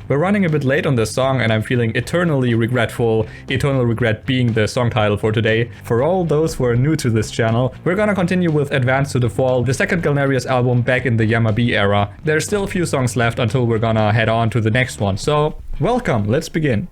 We're running a bit late on this song and I'm feeling eternally regretful, eternal regret being the song title for today. For all those who are new to this channel, we're gonna continue with Advance to the Fall, the second Galneryus album back in the Yamabe era. There's still a few songs left until we're gonna head on to the next one, so welcome, let's begin.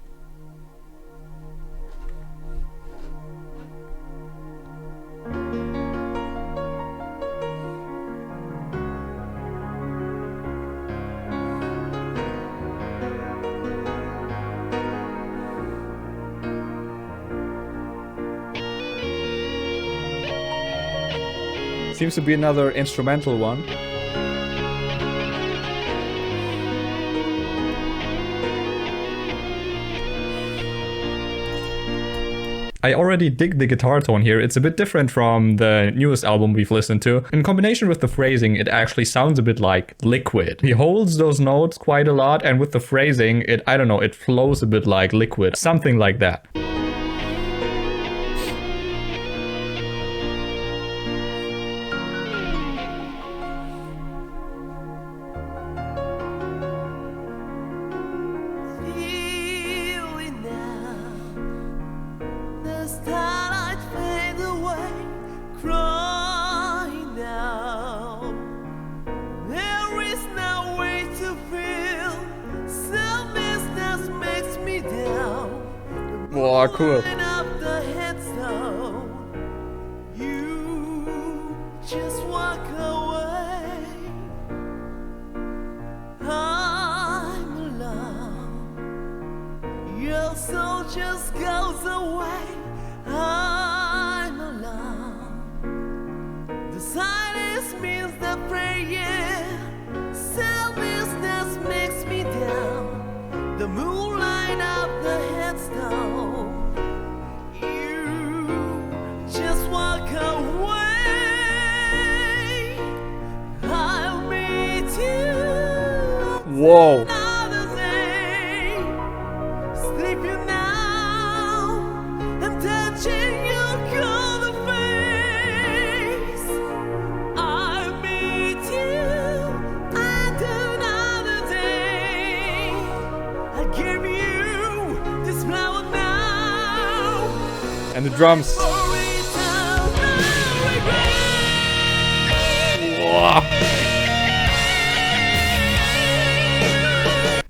Seems to be another instrumental one. I already dig the guitar tone here. It's a bit different from the newest album we've listened to. In combination with the phrasing, it actually sounds a bit like Liquid. He holds those notes quite a lot, and with the phrasing, I don't know, it flows a bit like Liquid. Something like that. Wow, cool. Your soul just goes away. I'm alone. The silence means the prayer. Selflessness makes me down. The moonlight of the headstone. You just walk away. I'll meet you. Whoa. And the drums.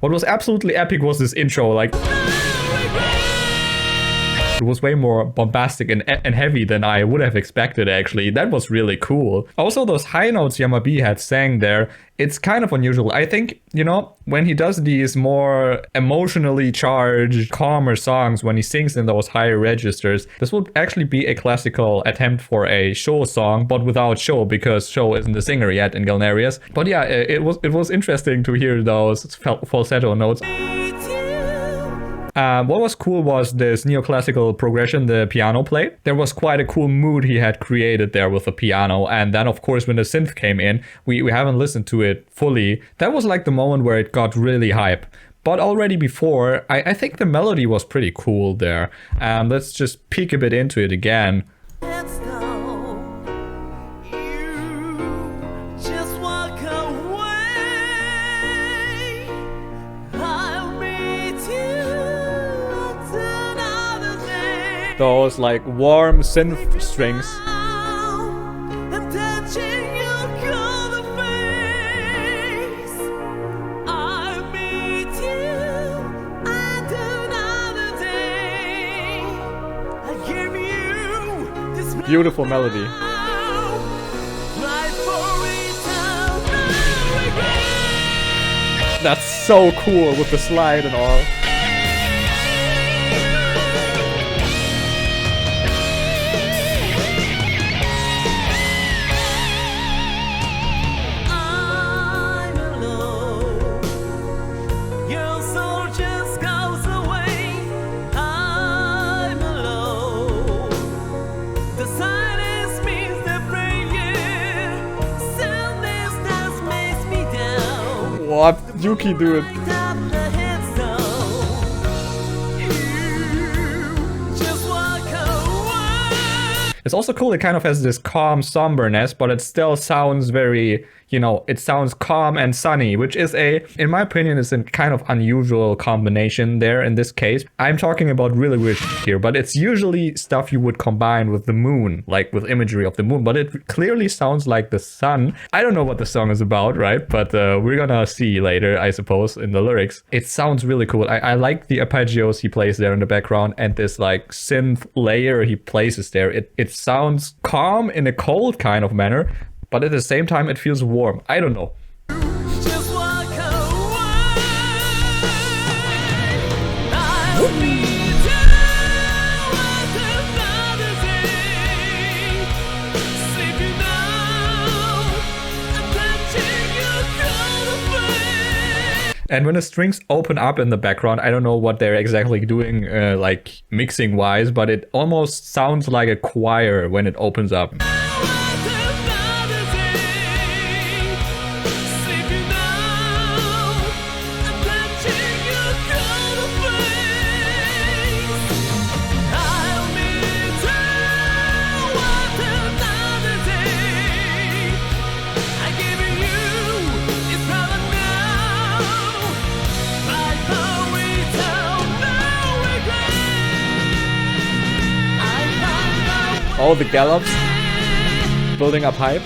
What was absolutely epic was this intro, like it was way more bombastic and heavy than I would have expected, actually. That was really cool. Also, those high notes Yamabe had sang there, it's kind of unusual. I think, you know, when he does these more emotionally charged, calmer songs, when he sings in those higher registers, this would actually be a classical attempt for a Sho song, but without Sho, because Sho isn't the singer yet in Galneryus. But yeah, it was interesting to hear those falsetto notes. What was cool was this neoclassical progression the piano played. There was quite a cool mood he had created there with the piano, and then of course when the synth came in, we haven't listened to it fully. That was like the moment where it got really hype. But already before, I think the melody was pretty cool there. Let's just peek a bit into it again. Those like warm synth strings. Beautiful melody. That's so cool with the slide and all. What? Yuki, dude. It's also cool, it kind of has this calm somberness, but it still sounds very, you know, it sounds calm and sunny, which is in my opinion, is a kind of unusual combination there in this case. I'm talking about really weird here, but it's usually stuff you would combine with the moon, like with imagery of the moon, but it clearly sounds like the sun. I don't know what the song is about, right? But we're gonna see later, I suppose, in the lyrics. It sounds really cool. I like the arpeggios he plays there in the background and this like synth layer he places there. It sounds calm in a cold kind of manner, but at the same time it feels warm. I don't know. Just walk away. I'll be down another day. Sleeping now, I'm touching your cold face. And when the strings open up in the background, I don't know what they're exactly doing, like mixing wise, but it almost sounds like a choir when it opens up. All the gallops building up hype.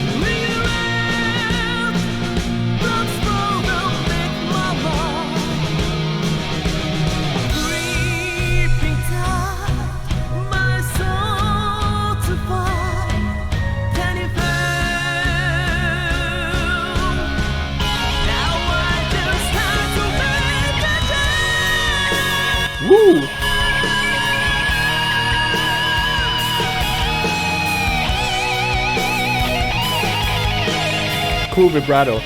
Woo! Cool vibrato.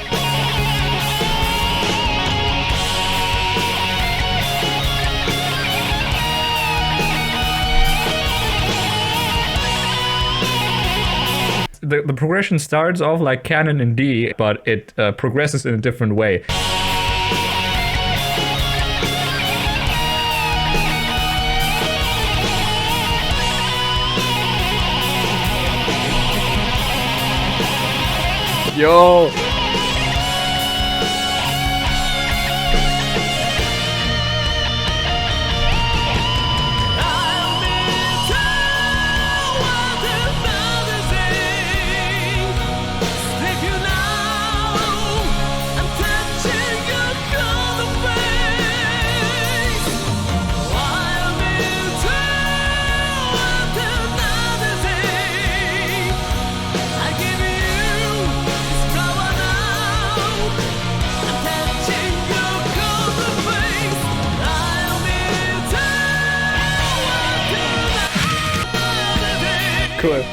The progression starts off like canon in D, but it progresses in a different way. Yo! Cool.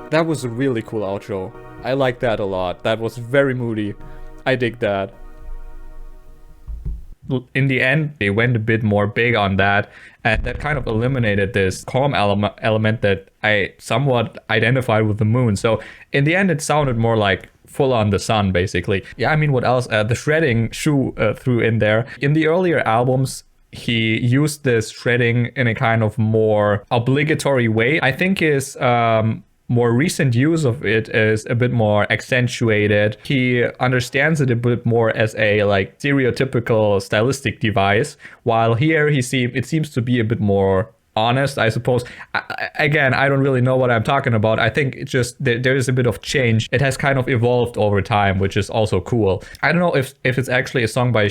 That was a really cool outro. I like that a lot. That was very moody. I dig that. In the end, they went a bit more big on that, and that kind of eliminated this calm element that I somewhat identified with the moon. So in the end, it sounded more like full on the sun, basically. Yeah, I mean, what else? The shredding Shu threw in there. In the earlier albums, he used this shredding in a kind of more obligatory way. I think his more recent use of it is a bit more accentuated. He understands it a bit more as a like stereotypical stylistic device, while here it seems to be a bit more honest, I suppose. Again, I don't really know what I'm talking about. I think it's just there is a bit of change. It has kind of evolved over time, which is also cool. I don't know if it's actually a song by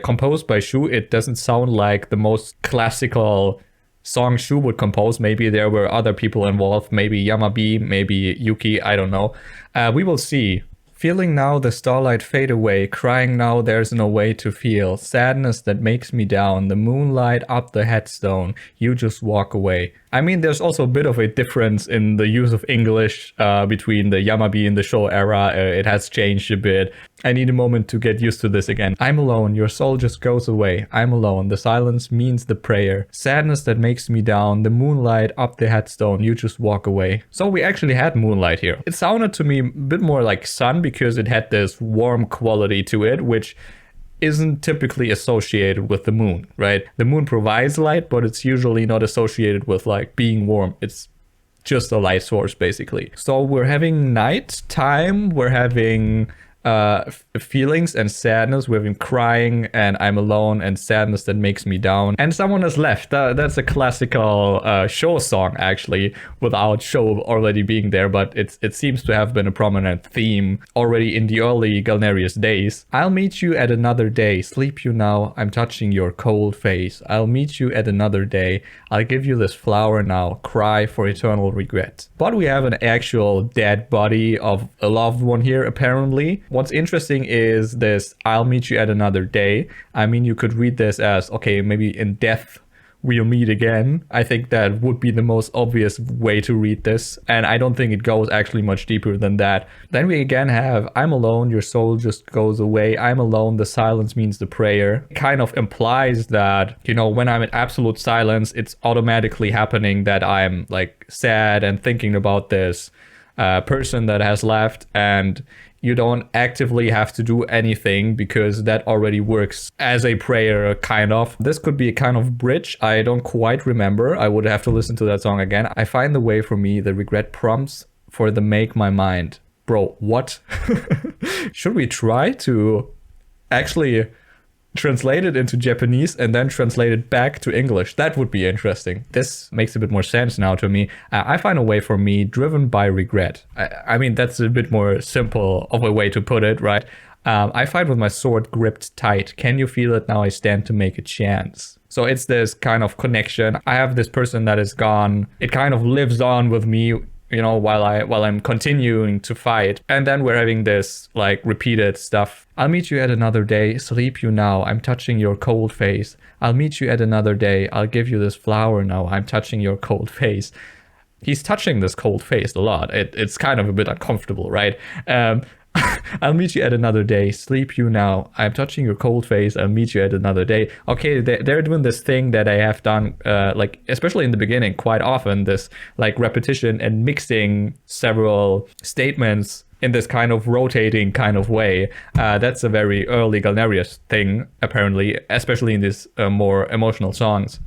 composed by Shu. It doesn't sound like the most classical song Shu would compose. Maybe there were other people involved, maybe Yamabi, maybe Yuki, I don't know. We will see. Feeling now the starlight fade away, crying now there's no way to feel, sadness that makes me down, the moonlight up the headstone, you just walk away. I mean, there's also a bit of a difference in the use of English between the Yamabi and the Show era. It has changed a bit. I need a moment to get used to this again. I'm alone, your soul just goes away. I'm alone, the silence means the prayer. Sadness that makes me down, the moonlight up the headstone, you just walk away. So we actually had moonlight here. It sounded to me a bit more like sun because it had this warm quality to it, which isn't typically associated with the moon, right? The moon provides light, but it's usually not associated with like being warm. It's just a light source basically. So we're having night time, we're having feelings and sadness. We've been crying and I'm alone and sadness that makes me down. And someone has left. That's a classical show song actually, without show already being there, but it seems to have been a prominent theme already in the early Galneryus days. I'll meet you at another day. Sleep you now. I'm touching your cold face. I'll meet you at another day. I'll give you this flower now. Cry for eternal regret. But we have an actual dead body of a loved one here apparently. What's interesting is this, I'll meet you at another day. I mean, you could read this as, okay, maybe in death we'll meet again. I think that would be the most obvious way to read this. And I don't think it goes actually much deeper than that. Then we again have, I'm alone, your soul just goes away. I'm alone, the silence means the prayer. It kind of implies that, you know, when I'm in absolute silence, it's automatically happening that I'm like sad and thinking about this person that has left, and you don't actively have to do anything because that already works as a prayer, kind of. This could be a kind of bridge. I don't quite remember. I would have to listen to that song again. I find the way for me, the regret prompts for the make my mind. Bro, what? Should we try to actually translate it into Japanese and then translate it back to English? That would be interesting. This makes a bit more sense now to me. I find a way for me, driven by regret. I mean, that's a bit more simple of a way to put it, right? I fight with my sword gripped tight. Can you feel it now? I stand to make a chance. So it's this kind of connection. I have this person that is gone. It kind of lives on with me, you know, while I'm continuing to fight. And then we're having this like repeated stuff. I'll meet you at another day. Sleep you now. I'm touching your cold face. I'll meet you at another day. I'll give you this flower now. I'm touching your cold face. He's touching this cold face a lot. It's kind of a bit uncomfortable, right? I'll meet you at another day. Sleep you now. I'm touching your cold face. I'll meet you at another day. Okay, they're doing this thing that I have done, like especially in the beginning, quite often. This like repetition and mixing several statements in this kind of rotating kind of way. That's a very early Galneryus thing, apparently, especially in these more emotional songs.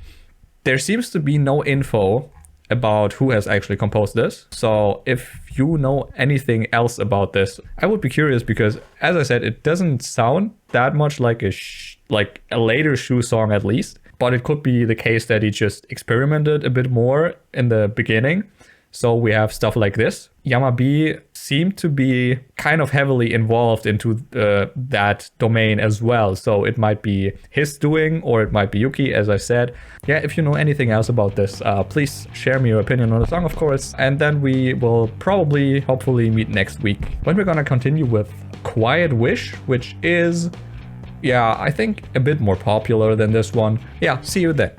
There seems to be no info about who has actually composed this. So if you know anything else about this, I would be curious, because as I said, it doesn't sound that much like a later Shu song at least, but it could be the case that he just experimented a bit more in the beginning. So we have stuff like this. Yamabi seemed to be kind of heavily involved into that domain as well. So it might be his doing, or it might be Yuki, as I said. Yeah, if you know anything else about this, please share me your opinion on the song, of course. And then we will probably, hopefully, meet next week, when we're gonna continue with Quiet Wish, which is, yeah, I think a bit more popular than this one. Yeah, see you then.